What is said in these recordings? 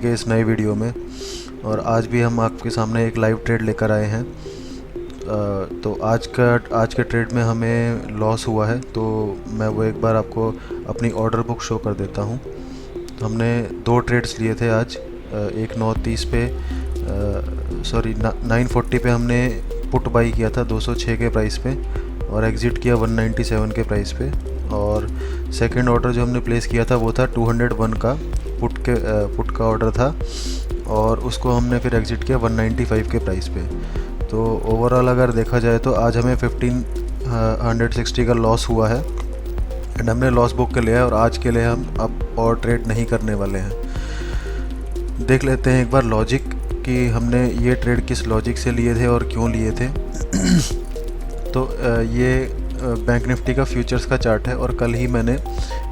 के इस नए वीडियो में। और आज भी हम आपके सामने एक लाइव ट्रेड लेकर आए हैं। तो आज के ट्रेड में हमें लॉस हुआ है, तो मैं वो एक बार आपको अपनी ऑर्डर बुक शो कर देता हूँ। तो हमने 2 ट्रेड्स लिए थे आज। एक 9:30 पे 9:40 पे हमने पुट बाई किया था 206 के प्राइस पे और एग्ज़िट किया 197 के प्राइस पे। और सेकंड ऑर्डर जो हमने प्लेस किया था वो था 201 का पुट का ऑर्डर था और उसको हमने फिर एग्ज़िट किया 195 के प्राइस पे। तो ओवरऑल अगर देखा जाए तो आज हमें 1560 का लॉस हुआ है एंड हमने लॉस बुक कर लिया है। और आज के लिए हम अब और ट्रेड नहीं करने वाले हैं। देख लेते हैं एक बार लॉजिक कि हमने ये ट्रेड किस लॉजिक से लिए थे और क्यों लिए थे। तो ये बैंक निफ्टी का फ्यूचर्स का चार्ट है और कल ही मैंने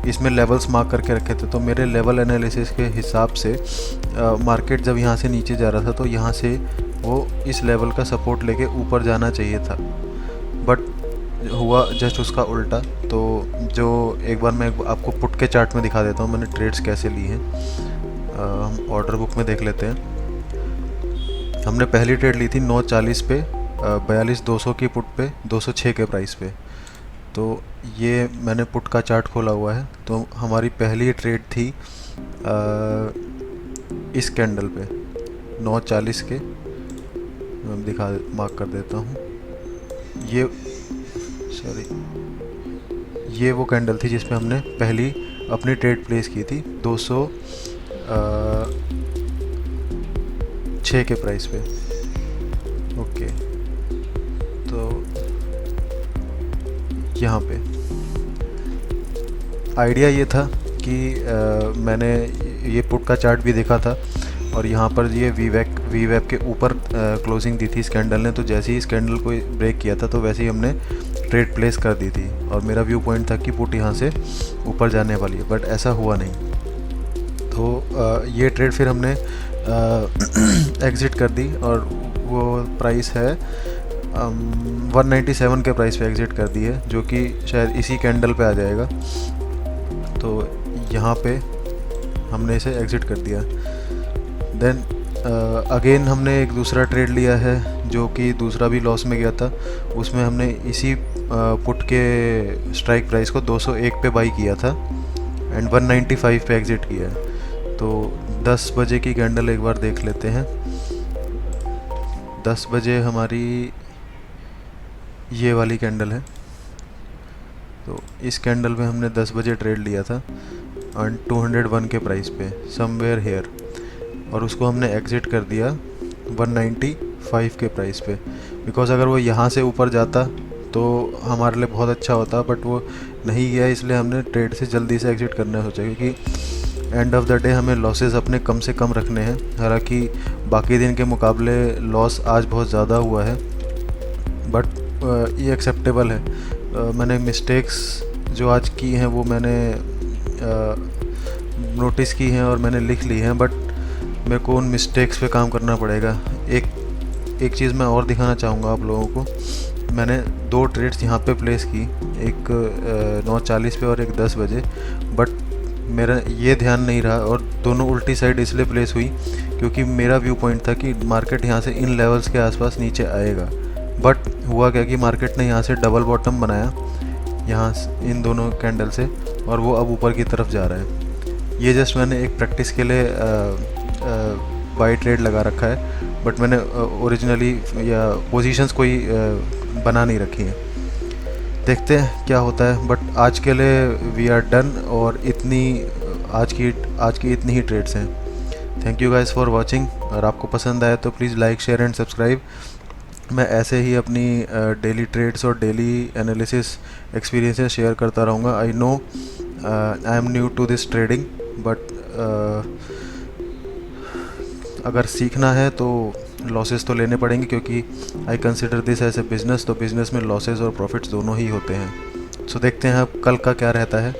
इसमें लेवल्स मार्क करके रखे थे। तो मेरे लेवल एनालिसिस के हिसाब से मार्केट जब यहाँ से नीचे जा रहा था तो यहाँ से वो इस लेवल का सपोर्ट लेके ऊपर जाना चाहिए था, बट हुआ जस्ट उसका उल्टा। तो जो एक बार मैं आपको पुट के चार्ट में दिखा देता हूँ मैंने ट्रेड्स कैसे लिए हैं। हम ऑर्डर बुक में देख लेते हैं। हमने पहली ट्रेड ली थी 9:40 पे 42,200 की पुट पे 206 के प्राइस पे। तो ये मैंने पुट का चार्ट खोला हुआ है। तो हमारी पहली ट्रेड थी इस कैंडल पे 9:40 के, मैं मार्क कर देता हूँ। ये वो कैंडल थी जिसमें हमने पहली अपनी ट्रेड प्लेस की थी 206 के प्राइस पे। ओके, तो यहाँ पे आइडिया ये था कि मैंने ये पुट का चार्ट भी देखा था और यहाँ पर ये वी वेब के ऊपर क्लोजिंग दी थी इस कैंडल ने। तो जैसे ही इस कैंडल को ब्रेक किया था तो वैसे ही हमने ट्रेड प्लेस कर दी थी और मेरा व्यू पॉइंट था कि पुट यहाँ से ऊपर जाने वाली है, बट ऐसा हुआ नहीं। तो ये ट्रेड फिर हमने एग्ज़िट कर दी और वो प्राइस है 197 के प्राइस पे एग्ज़िट कर दी है, जो कि शायद इसी कैंडल पे आ जाएगा। तो यहाँ पे हमने इसे एग्ज़िट कर दिया। देन अगेन हमने एक दूसरा ट्रेड लिया है जो कि दूसरा भी लॉस में गया था। उसमें हमने इसी पुट के स्ट्राइक प्राइस को 201 पे बाई किया था एंड 195 पे एग्ज़िट किया है। तो 10 बजे की कैंडल एक बार देख लेते हैं। 10 बजे हमारी ये वाली कैंडल है। तो इस कैंडल में हमने 10 बजे ट्रेड लिया था एंड 201 के प्राइस पे समवेयर हेयर, और उसको हमने एग्ज़िट कर दिया 195 के प्राइस पे। बिकॉज़ अगर वो यहाँ से ऊपर जाता तो हमारे लिए बहुत अच्छा होता, बट वो नहीं गया, इसलिए हमने ट्रेड से जल्दी से एग्ज़िट करना सोचा क्योंकि एंड ऑफ द डे हमें लॉसेस अपने कम से कम रखने हैं। हालांकि बाकी दिन के मुकाबले लॉस आज बहुत ज़्यादा हुआ है, बट ये एक्सेप्टेबल है। मैंने मिस्टेक्स जो आज की हैं वो मैंने नोटिस की हैं और मैंने लिख ली हैं, बट मेरे को उन मिस्टेक्स पे काम करना पड़ेगा। एक चीज़ मैं और दिखाना चाहूँगा आप लोगों को। मैंने 2 ट्रेड्स यहाँ पे प्लेस की, एक 9:40 पे और एक 10 बजे, बट मेरा ये ध्यान नहीं रहा और दोनों उल्टी साइड इसलिए प्लेस हुई क्योंकि मेरा व्यू पॉइंट था कि मार्केट यहाँ से इन लेवल्स के आसपास नीचे आएगा। बट हुआ क्या कि मार्केट ने यहाँ से डबल बॉटम बनाया यहाँ इन दोनों कैंडल से और वो अब ऊपर की तरफ जा रहा है। ये जस्ट मैंने एक प्रैक्टिस के लिए बाई ट्रेड लगा रखा है, बट मैंने ओरिजिनली या पोजीशंस कोई बना नहीं रखी हैं। देखते हैं क्या होता है, बट आज के लिए वी आर डन। और आज की इतनी ही ट्रेड्स हैं। Thank you guys for watching. और आपको पसंद आए तो please like, share and subscribe. मैं ऐसे ही अपनी डेली ट्रेड्स और डेली एनालिसिस एक्सपीरियंसेस शेयर करता रहूँगा। I know I am new to this trading, but अगर सीखना है तो लॉसेस तो लेने पड़ेंगे क्योंकि I consider this as a business. तो बिज़नेस में लॉसेस और प्रॉफिट्स दोनों ही होते हैं। सो देखते हैं अब कल का क्या रहता है।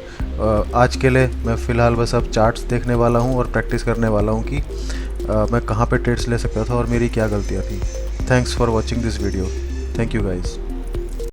आज के लिए मैं फ़िलहाल बस अब चार्ट्स देखने वाला हूँ और प्रैक्टिस करने वाला हूँ कि मैं कहाँ पे ट्रेड्स ले सकता था और मेरी क्या गलतियाँ थी। Thanks for watching this video. Thank you guys.